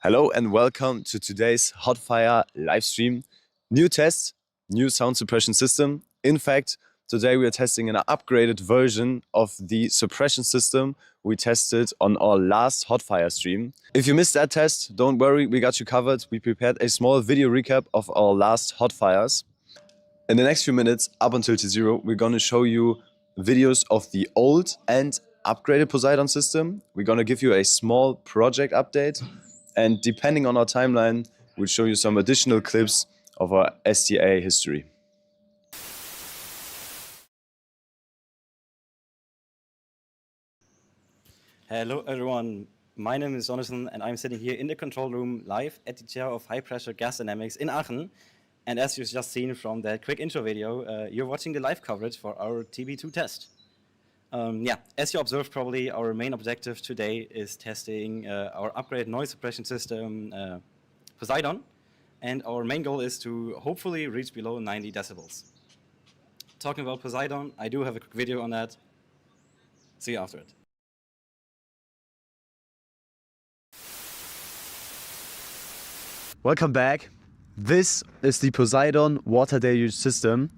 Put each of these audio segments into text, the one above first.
Hello and welcome to today's Hotfire live stream. New test, new sound suppression system. In fact, today we are testing an upgraded version of the suppression system we tested on our last Hotfire stream. If you missed that test, don't worry, we got you covered. We prepared a small video recap of our last Hotfires. In the next few minutes, up until T0, we're going to show you videos of the old and upgraded Poseidon system. We're going to give you a small project update. And depending on our timeline, we'll show you some additional clips of our STA history. Hello everyone, my name is Jonathan and I'm sitting here in the control room live at the chair of high pressure gas dynamics in Aachen. And as you've just seen from that quick intro video, you're watching the live coverage for our TB2 test. As you observed probably, our main objective today is testing our upgraded noise suppression system, Poseidon. And our main goal is to hopefully reach below 90 decibels. Talking about Poseidon, I do have a quick video on that. See you after it. Welcome back. This is the Poseidon water deluge system.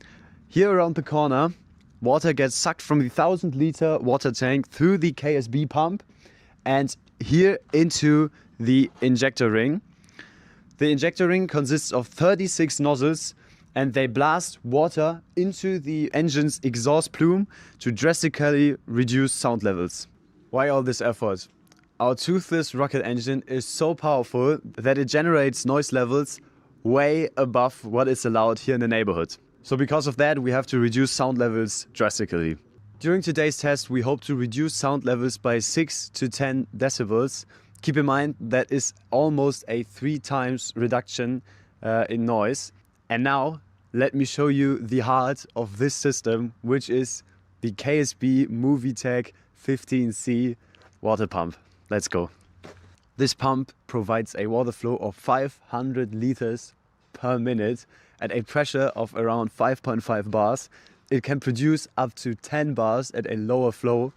Here around the corner, water gets sucked from the 1,000-liter water tank through the KSB pump and here into the injector ring. The injector ring consists of 36 nozzles and they blast water into the engine's exhaust plume to drastically reduce sound levels. Why all this effort? Our Toothless rocket engine is so powerful that it generates noise levels way above what is allowed here in the neighborhood. So because of that, we have to reduce sound levels drastically. During today's test, we hope to reduce sound levels by 6 to 10 decibels. Keep in mind that is almost a 3 times reduction in noise. And now let me show you the heart of this system, which is the KSB Movitech 15C water pump. Let's go. This pump provides a water flow of 500 liters per minute at a pressure of around 5.5 bars. It can produce up to 10 bars at a lower flow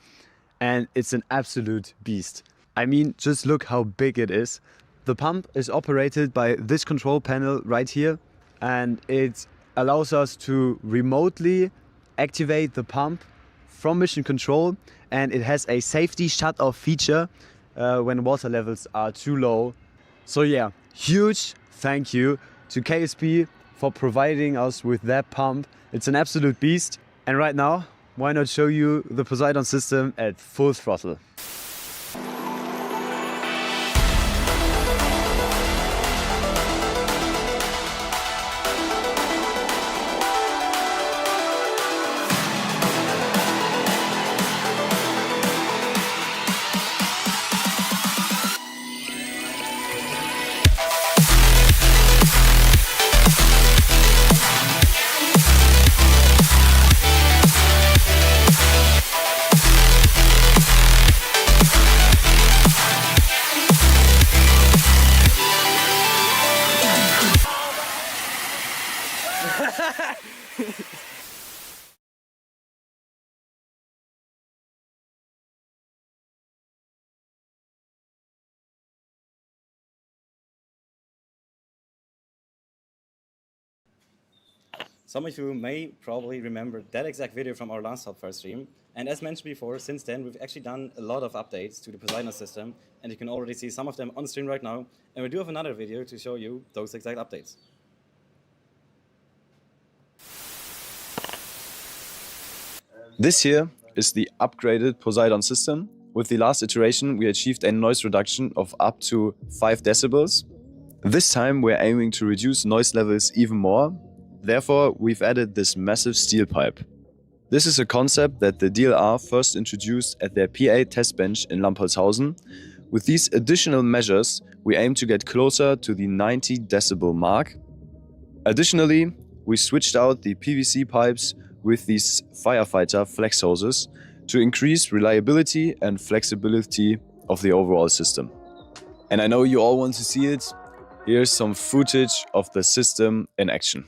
and it's an absolute beast. I mean, just look how big it is. The pump is operated by this control panel right here and it allows us to remotely activate the pump from mission control, and it has a safety shut-off feature when water levels are too low. So yeah, huge thank you to KSB for providing us with that pump. It's an absolute beast. And right now, why not show you the Poseidon system at full throttle? Some of you may probably remember that exact video from our last Hotfire stream. And as mentioned before, since then we've actually done a lot of updates to the Poseidon system, and you can already see some of them on stream right now. And we do have another video to show you those exact updates. This here is the upgraded Poseidon system. With the last iteration, we achieved a noise reduction of up to 5 decibels. This time we're aiming to reduce noise levels even more. Therefore, we've added this massive steel pipe. This is a concept that the DLR first introduced at their PA test bench in Lampolshausen. With these additional measures, we aim to get closer to the 90 decibel mark. Additionally, we switched out the PVC pipes with these firefighter flex hoses to increase reliability and flexibility of the overall system. And I know you all want to see it. Here's some footage of the system in action.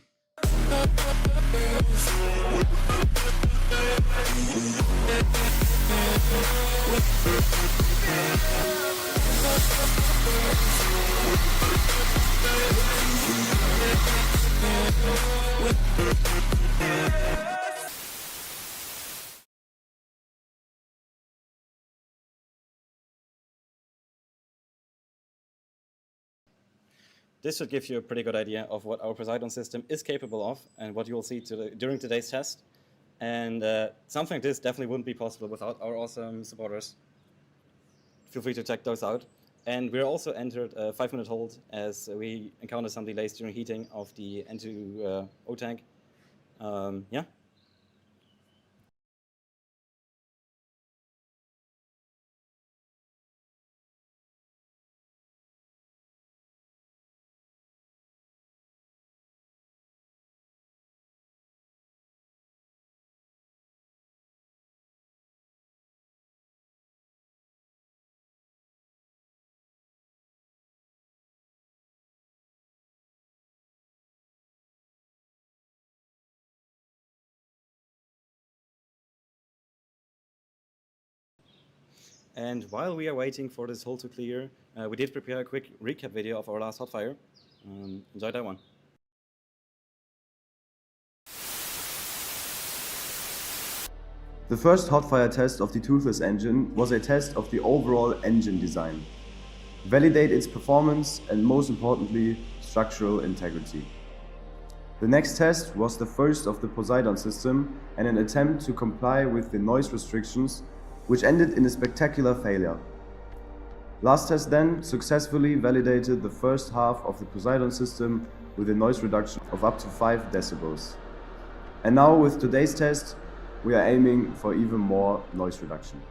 this should give you a pretty good idea of what our Poseidon system is capable of and what you will see during today's test. And something like this definitely wouldn't be possible without our awesome supporters. Feel free to check those out. And we're also entered a 5-minute hold as we encountered some delays during heating of the N2O tank. Yeah. And while we are waiting for this hole to clear, we did prepare a quick recap video of our last hot fire. Enjoy that one. The first hot fire test of the Toothless engine was a test of the overall engine design. Validate its performance and, most importantly, structural integrity. The next test was the first of the Poseidon system and an attempt to comply with the noise restrictions, which ended in a spectacular failure. Last test then successfully validated the first half of the Poseidon system with a noise reduction of up to 5 decibels. And now with today's test, we are aiming for even more noise reduction.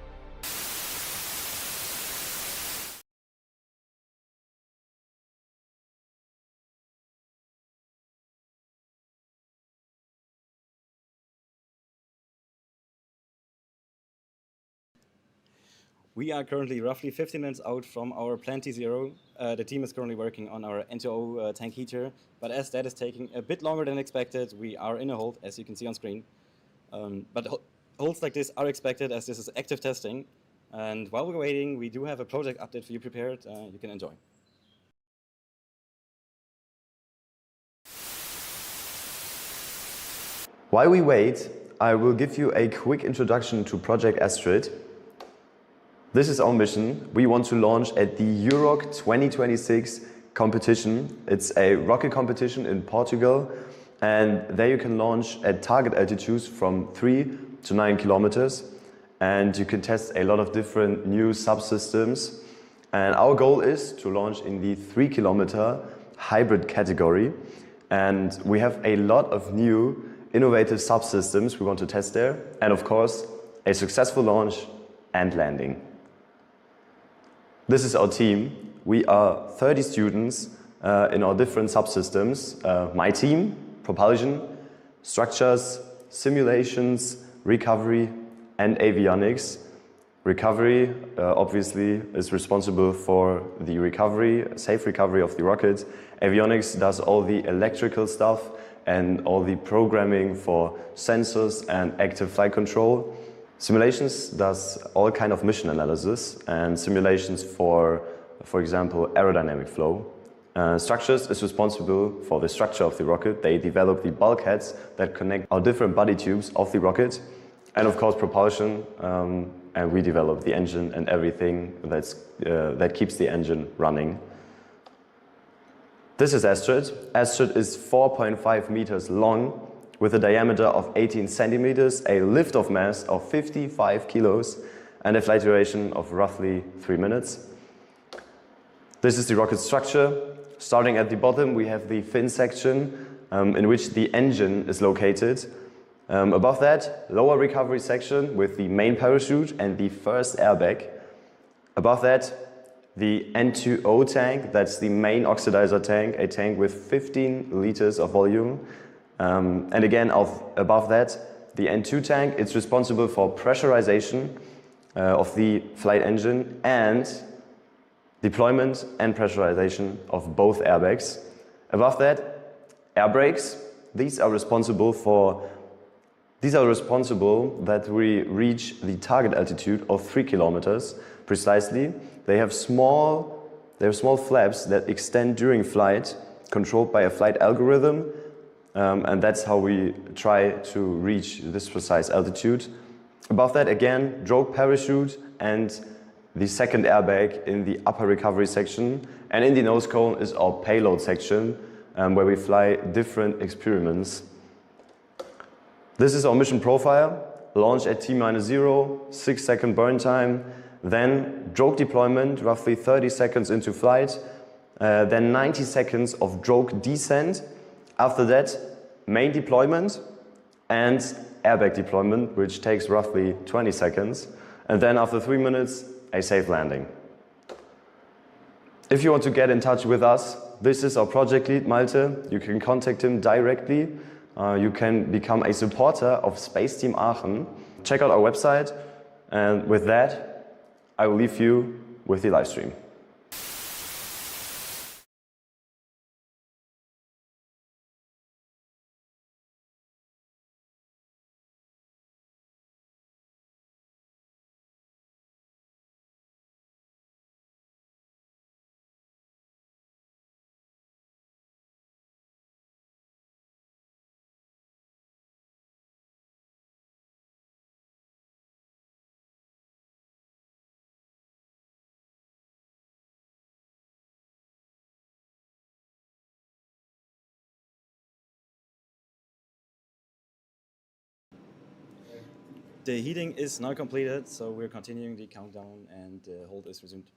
We are currently roughly 15 minutes out from our Plan T0. The team is currently working on our N2O tank heater, but as that is taking a bit longer than expected, we are in a hold, as you can see on screen. But holds like this are expected as this is active testing. And while we're waiting, we do have a project update for you prepared. You can enjoy. While we wait, I will give you a quick introduction to Project Astrid. This is our mission. We want to launch at the EUROC 2026 competition. It's a rocket competition in Portugal, and there you can launch at target altitudes from 3 to 9 kilometers, and you can test a lot of different new subsystems. And our goal is to launch in the 3-kilometer hybrid category, and we have a lot of new innovative subsystems we want to test there, and of course a successful launch and landing. This is our team. We are 30 students in our different subsystems. My team, propulsion, structures, simulations, recovery, and avionics. Recovery obviously is responsible for the recovery, safe recovery of the rocket. Avionics does all the electrical stuff and all the programming for sensors and active flight control. Simulations does all kind of mission analysis and simulations for example, aerodynamic flow. Structures is responsible for the structure of the rocket. They develop the bulkheads that connect our different body tubes of the rocket. And of course propulsion, and we develop the engine and everything that keeps the engine running. This is Astrid. Astrid is 4.5 meters long with a diameter of 18 centimeters, a lift-off mass of 55 kilos, and a flight duration of roughly 3 minutes. This is the rocket structure. Starting at the bottom, we have the fin section in which the engine is located. Above that, lower recovery section with the main parachute and the first airbag. Above that, the N2O tank, that's the main oxidizer tank, a tank with 15 liters of volume. And again, above that, the N2 tank, it's responsible for pressurization of the flight engine and deployment and pressurization of both airbags. Above that, air brakes. These are responsible that we reach the target altitude of 3 kilometers precisely. They have small flaps that extend during flight, controlled by a flight algorithm, and that's how we try to reach this precise altitude. Above that, again, drogue parachute and the second airbag in the upper recovery section, and in the nose cone is our payload section, where we fly different experiments. This is our mission profile. Launch at T-0, 6-second burn time, then drogue deployment, roughly 30 seconds into flight, then 90 seconds of drogue descent. After that, main deployment and airbag deployment, which takes roughly 20 seconds. And then after 3 minutes, a safe landing. If you want to get in touch with us, this is our project lead, Malte. You can contact him directly. You can become a supporter of Space Team Aachen. Check out our website, and with that, I will leave you with the live stream. The heating is now completed, so we're continuing the countdown and the hold is resumed.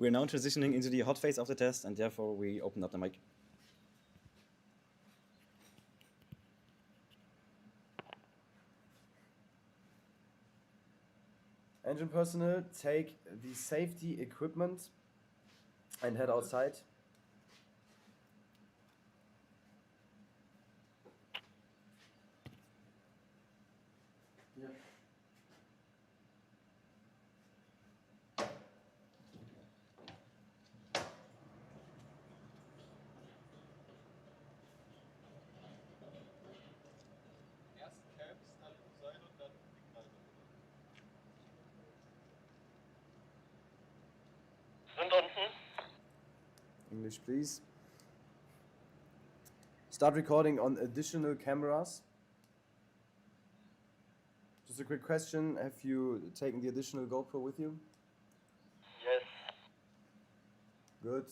We're now transitioning into the hot phase of the test, and therefore we open up the mic. Engine personnel, take the safety equipment and head outside. English, please. Start recording on additional cameras. Just a quick question, have you taken the additional GoPro with you? Yes. Good.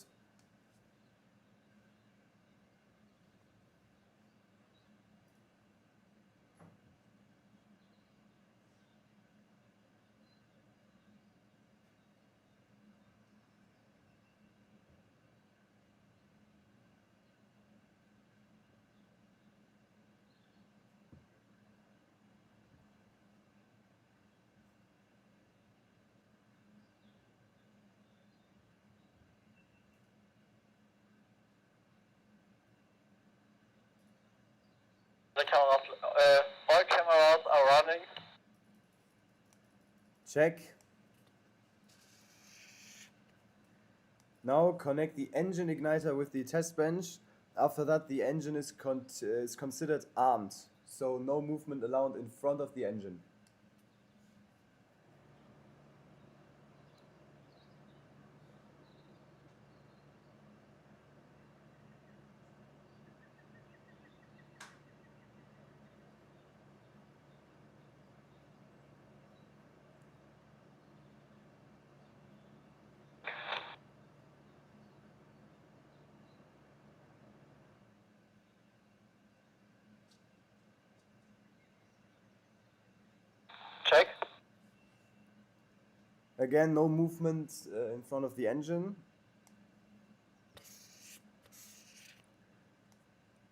The cameras, all cameras are running. Check. Now connect the engine igniter with the test bench. After that, the engine is considered armed, so no movement allowed in front of the engine. Check. Again, no movement in front of the engine.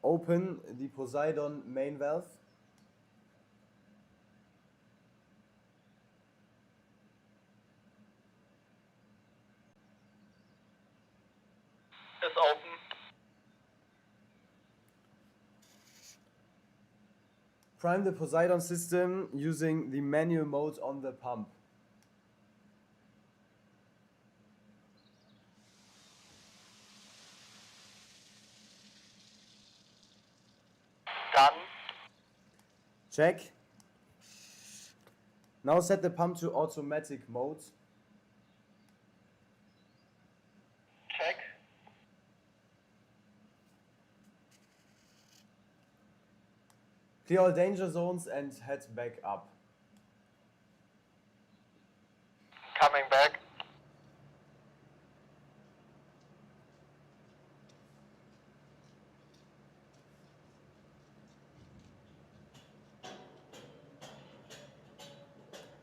Open the Poseidon main valve. It's open. Prime the Poseidon system using the manual mode on the pump. Done. Check. Now set the pump to automatic mode. Check. Clear all danger zones and head back up. Coming back.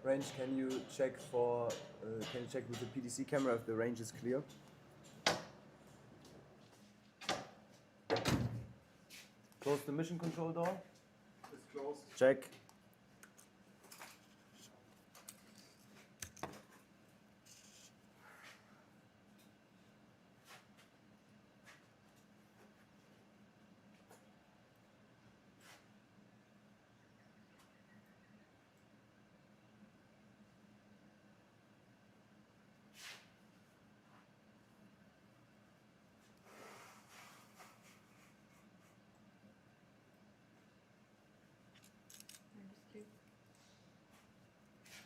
Range, can you check with the PDC camera if the range is clear? Close the mission control door. It's closed. Check.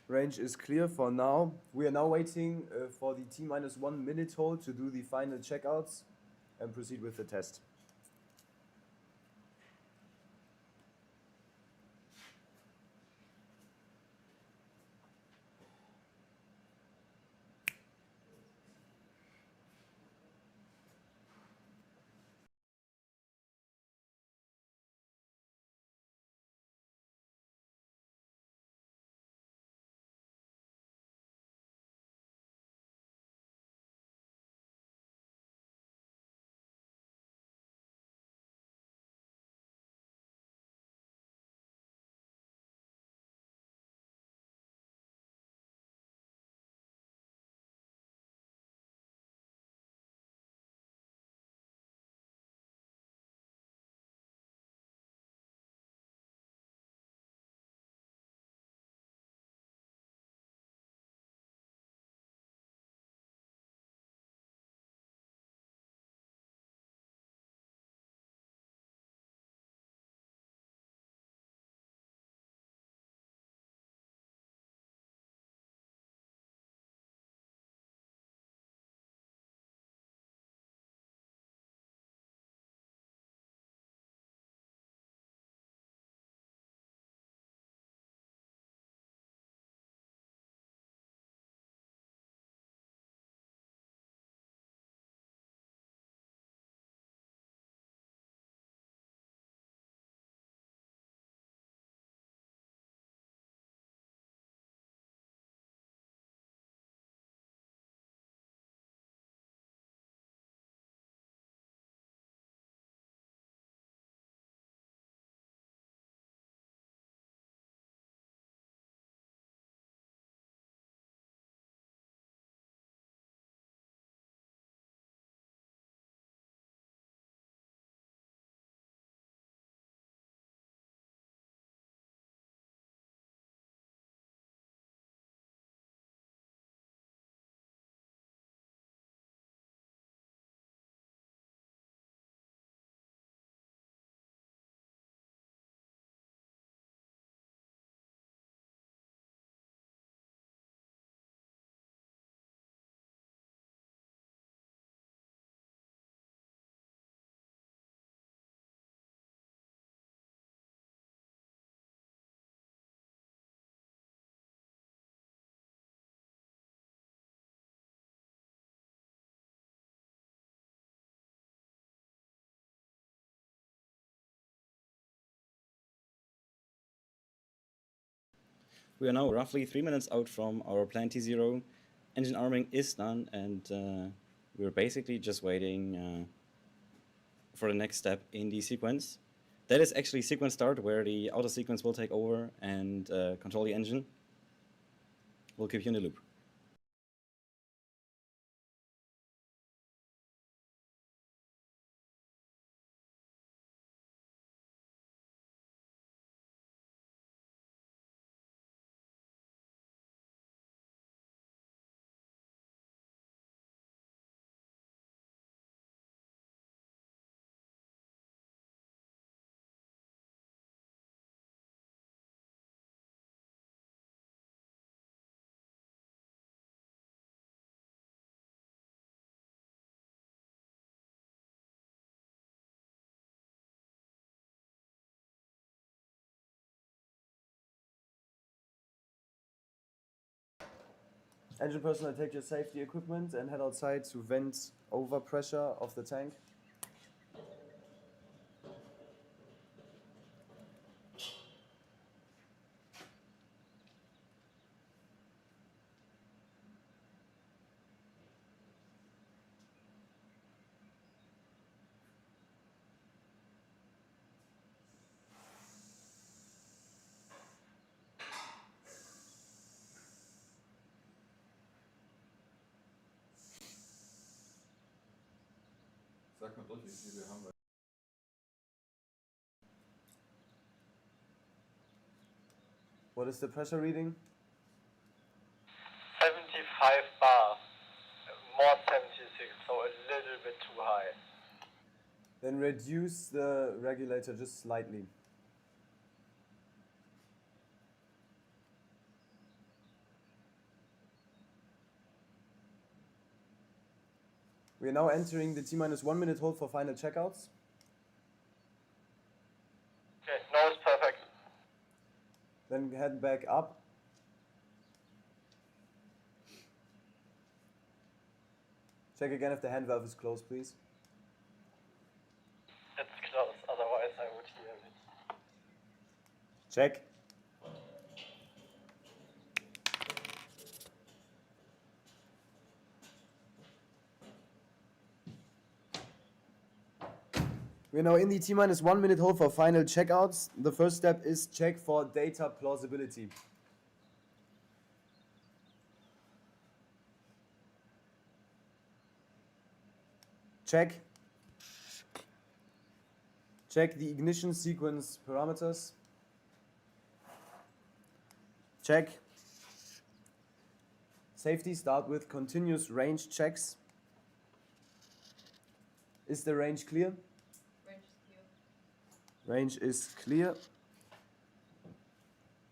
Range is clear for now. We are now waiting for the T-1 minute hold to do the final checkouts and proceed with the test. We are now roughly 3 minutes out from our plan T0. Engine arming is done, and we're basically just waiting for the next step in the sequence. That is actually sequence start, where the auto sequence will take over and control the engine. We'll keep you in the loop. Engine personnel, take your safety equipment and head outside to vent overpressure of the tank. Sag mal durch, wie viel wir haben. What is the pressure reading? 75 bar. More 76, so a little bit too high. Then reduce the regulator just slightly. We are now entering the T-1 minute hold for final checkouts. Okay, nose perfect. Then head back up. Check again if the hand valve is closed, please. It's close, otherwise I would hear it. Check. We're now in the T-1 minute hold for final checkouts. The first step is check for data plausibility. Check. Check the ignition sequence parameters. Check. Safety, start with continuous range checks. Is the range clear? Range is clear.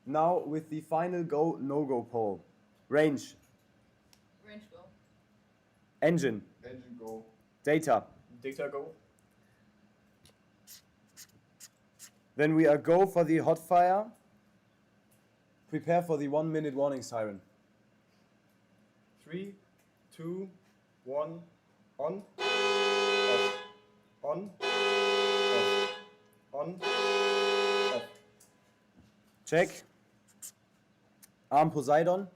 Now with the final go, no-go poll. Range. Range go. Engine. Engine go. Data. Data go. Then we are go for the hot fire. Prepare for the 1 minute warning siren. 3, 2, 1, on. Off. On. Off. On. Off. Check. Arm Poseidon.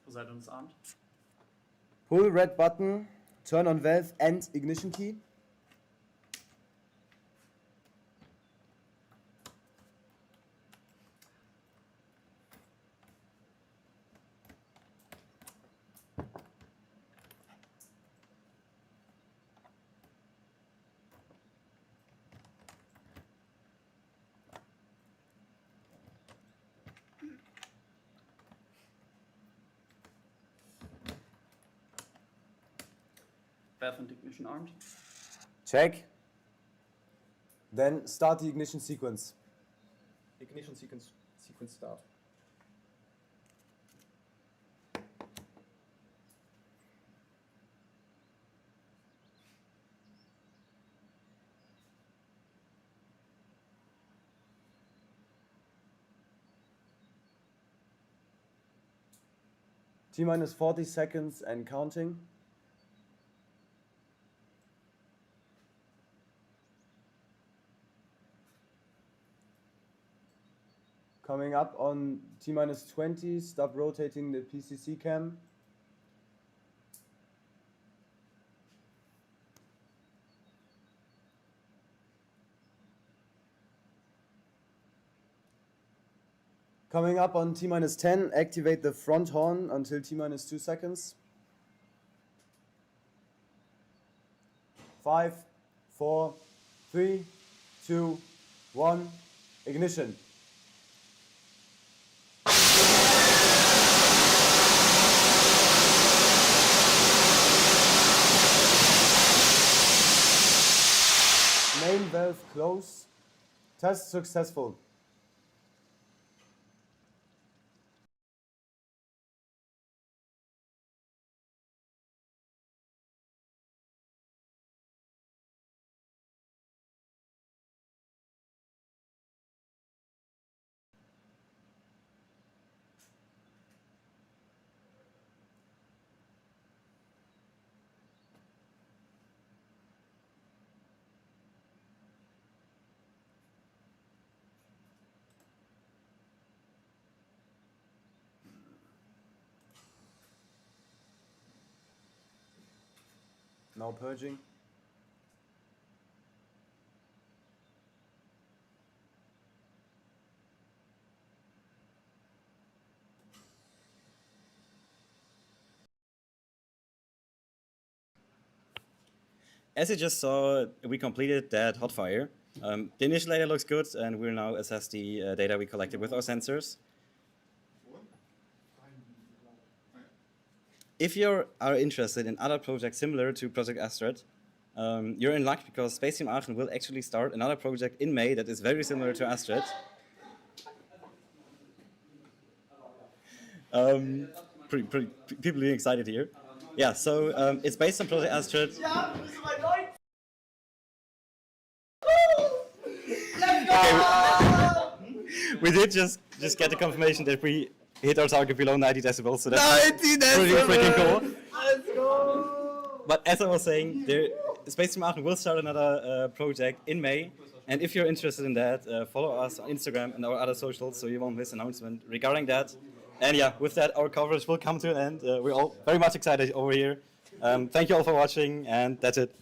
Poseidon is armed. Pull red button. Turn on valve and ignition key. Valve and ignition armed. Check. Then start the ignition sequence. Ignition sequence start. T-minus 40 seconds and counting. Coming up on T-minus 20, stop rotating the PCC cam. Coming up on T-minus 10, activate the front horn until T-minus 2 seconds. 5, 4, 3, 2, 1, ignition. Main valve close. Test successful. Now purging. As you just saw, we completed that hot fire. The initial data looks good, and we'll now assess the data we collected with our sensors. If you are interested in other projects similar to Project Astrid, you're in luck because Space Team Aachen will actually start another project in May that is very similar to Astrid. People are excited here. Yeah, so it's based on Project Astrid. We did just get the confirmation that we hit our target below 90 decibels, so that's pretty freaking cool. Let's go! But as I was saying, Space Team Aachen will start another project in May, and if you're interested in that, follow us on Instagram and our other socials so you won't miss an announcement regarding that. And yeah, with that, our coverage will come to an end. We're all very much excited over here. Thank you all for watching, and that's it.